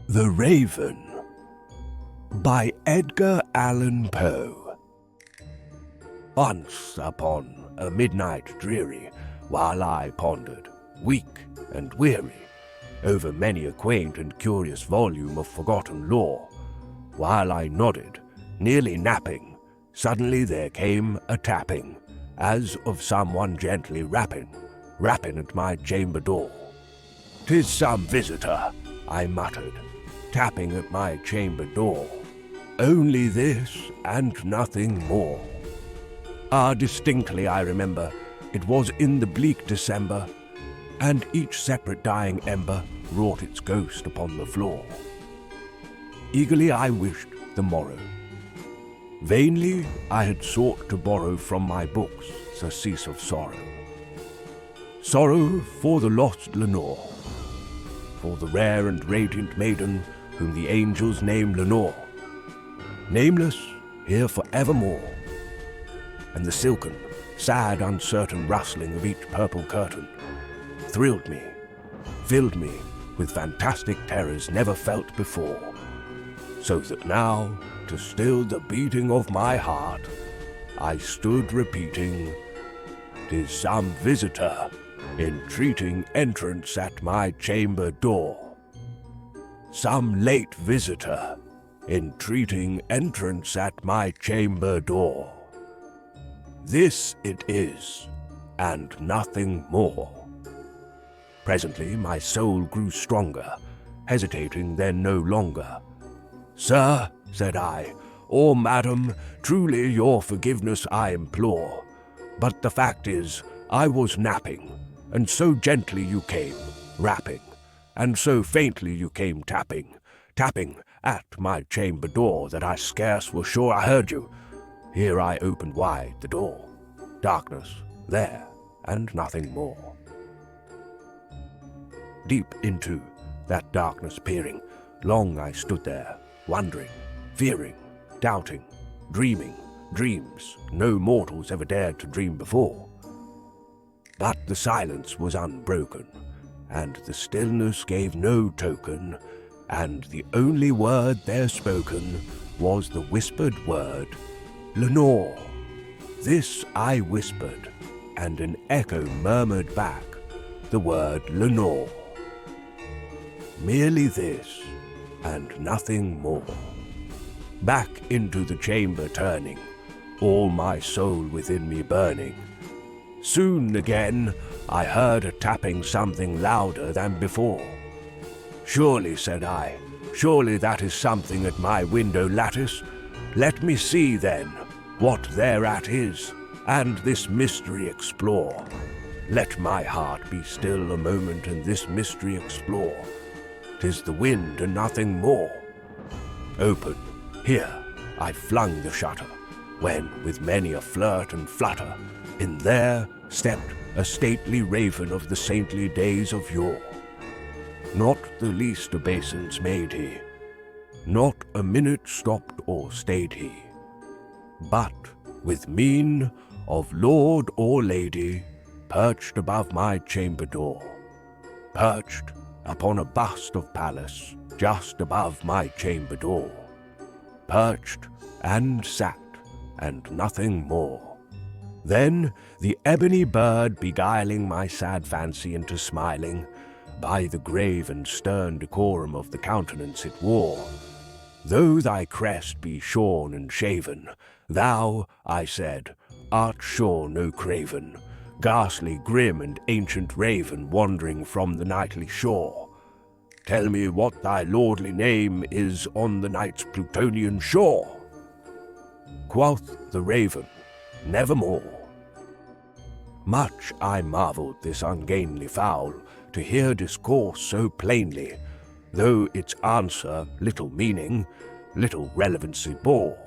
The Raven by Edgar Allan Poe. Once upon a midnight dreary, while I pondered, weak and weary, over many a quaint and curious volume of forgotten lore, while I nodded, nearly napping, suddenly there came a tapping, as of someone gently rapping at my chamber door. "'Tis some visitor," I muttered, tapping at my chamber door. Only this and nothing more. Distinctly I remember, it was in the bleak December, and each separate dying ember wrought its ghost upon the floor. Eagerly I wished the morrow. Vainly I had sought to borrow from my books surcease of sorrow. Sorrow for the lost Lenore, for the rare and radiant maiden whom the angels name Lenore, nameless here forevermore. And the silken, sad, uncertain rustling of each purple curtain thrilled me, filled me with fantastic terrors never felt before, so that now, to still the beating of my heart, I stood repeating, "'Tis some visitor entreating entrance at my chamber door. Some late visitor entreating entrance at my chamber door. This it is, and nothing more." Presently my soul grew stronger, hesitating then no longer. "Sir," said I, "or madam, truly your forgiveness I implore, but the fact is, I was napping, and so gently you came, rapping, and so faintly you came tapping at my chamber door that I scarce was sure I heard you. Here I opened wide the door. Darkness there, and nothing more." Deep into that darkness peering, long I stood there, wondering, fearing, doubting, dreaming dreams no mortals ever dared to dream before. But the silence was unbroken, and the stillness gave no token, and the only word there spoken was the whispered word, "Lenore." This I whispered, and an echo murmured back the word "Lenore." Merely this, and nothing more. Back into the chamber turning, all my soul within me burning. Soon again I heard a tapping something louder than before. "Surely," said I, "surely that is something at my window lattice. Let me see, then, what thereat is, and this mystery explore. Let my heart be still a moment and this mystery explore. 'Tis the wind and nothing more." Open, here, I flung the shutter, when, with many a flirt and flutter, in there stepped a stately raven of the saintly days of yore. Not the least obeisance made he, not a minute stopped or stayed he, but, with mien of lord or lady, perched above my chamber door, perched upon a bust of Pallas just above my chamber door, perched and sat, and nothing more. Then the ebony bird beguiling my sad fancy into smiling, by the grave and stern decorum of the countenance it wore. "Though thy crest be shorn and shaven, thou," I said, "art sure no craven, ghastly, grim, and ancient raven wandering from the nightly shore. Tell me what thy lordly name is on the night's Plutonian shore." Quoth the raven, "Nevermore." Much I marvelled this ungainly fowl to hear discourse so plainly, though its answer little meaning, little relevancy bore.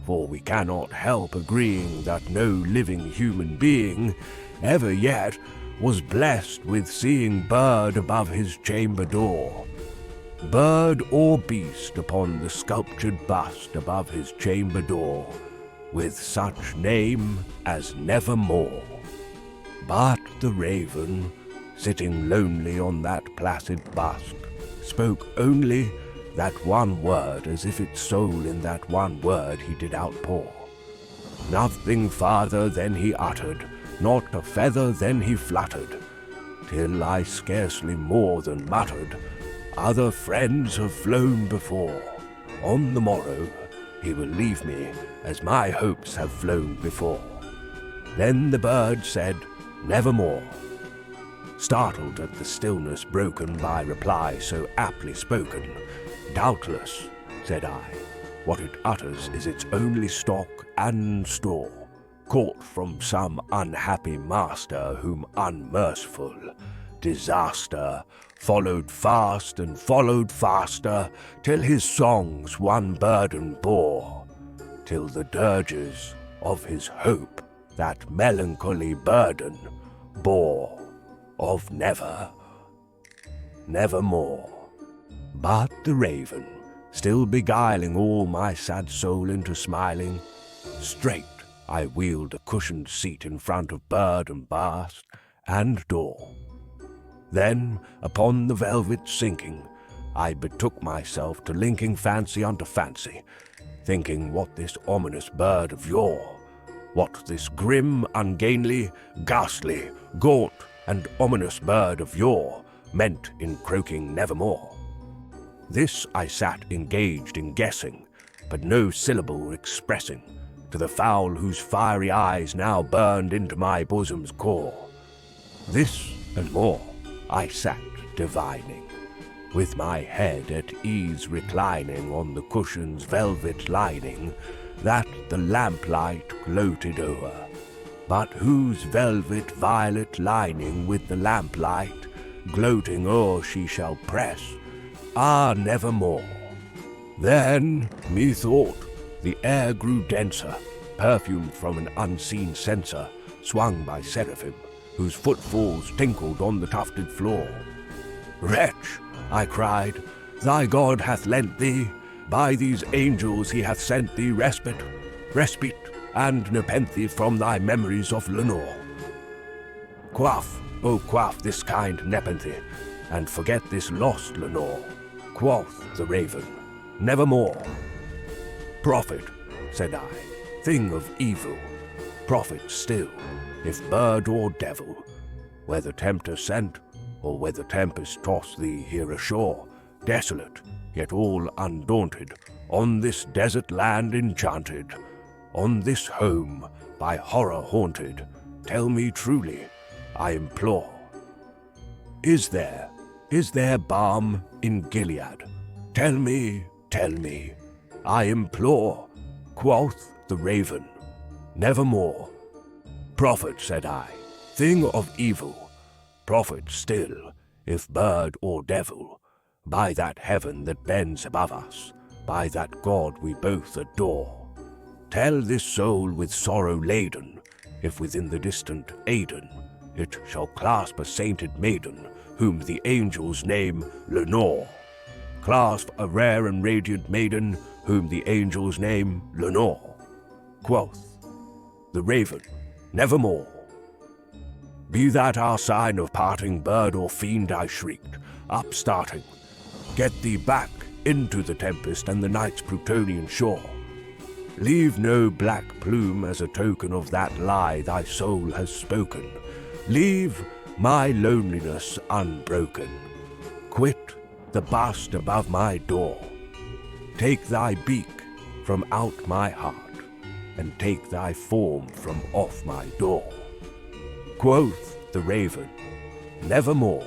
For we cannot help agreeing that no living human being ever yet was blessed with seeing bird above his chamber door, bird or beast upon the sculptured bust above his chamber door, with such name as Nevermore. But the raven, sitting lonely on that placid bust, spoke only that one word, as if its soul in that one word he did outpour. Nothing farther than he uttered, not a feather than he fluttered, till I scarcely more than muttered, other friends have flown before. On the morrow he will leave me, as my hopes have flown before. Then the bird said, nevermore. Startled at the stillness broken by reply so aptly spoken, doubtless, said I, what it utters is its only stock and store, caught from some unhappy master whom unmerciful disaster followed fast and followed faster, till his songs one burden bore, till the dirges of his hope that melancholy burden bore of nevermore. But the raven, still beguiling all my sad soul into smiling, straight I wheeled a cushioned seat in front of bird and bath and door. Then, upon the velvet sinking, I betook myself to linking fancy unto fancy, thinking what this ominous bird of yore, what this grim, ungainly, ghastly, gaunt, and ominous bird of yore meant in croaking nevermore. This I sat engaged in guessing, but no syllable expressing, to the fowl whose fiery eyes now burned into my bosom's core. This and more I sat divining, with my head at ease reclining on the cushion's velvet lining, that the lamplight gloated o'er, but whose velvet violet lining with the lamplight gloating o'er she shall press, nevermore. Then, methought, the air grew denser, perfumed from an unseen censer, swung by seraphim, whose footfalls tinkled on the tufted floor. Wretch, I cried, thy God hath lent thee, by these angels he hath sent thee respite, and nepenthe from thy memories of Lenore. Quaff, oh quaff this kind nepenthe, and forget this lost Lenore, quoth the raven, nevermore. Prophet, said I, thing of evil, prophet still, if bird or devil, whether tempter sent, or whether tempest toss thee here ashore, desolate, yet all undaunted, on this desert land enchanted, on this home by horror haunted, tell me truly, I implore. Is there balm in Gilead? Tell me, I implore, quoth the raven, nevermore. Prophet, said I, thing of evil, prophet still, if bird or devil, by that heaven that bends above us, by that God we both adore. Tell this soul with sorrow laden, if within the distant Aidenn it shall clasp a sainted maiden, whom the angels name Lenore. Clasp a rare and radiant maiden, whom the angels name Lenore. Quoth the raven, nevermore. Be that our sign of parting, bird or fiend, I shrieked, upstarting. Get thee back into the tempest and the night's Plutonian shore. Leave no black plume as a token of that lie thy soul has spoken. Leave my loneliness unbroken. Quit the bust above my door. Take thy beak from out my heart, and take thy form from off my door. Quoth the raven, nevermore.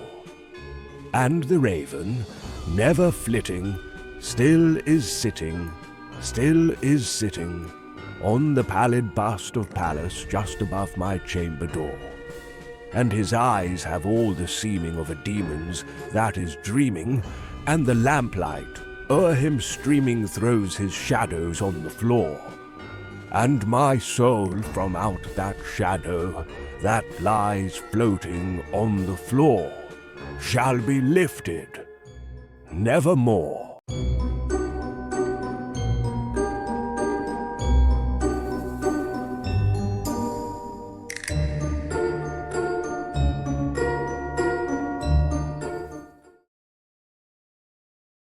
And the raven, never flitting, still is sitting on the pallid bust of Pallas just above my chamber door. And his eyes have all the seeming of a demon's that is dreaming, and the lamplight o'er him streaming throws his shadows on the floor. And my soul from out that shadow that lies floating on the floor shall be lifted nevermore.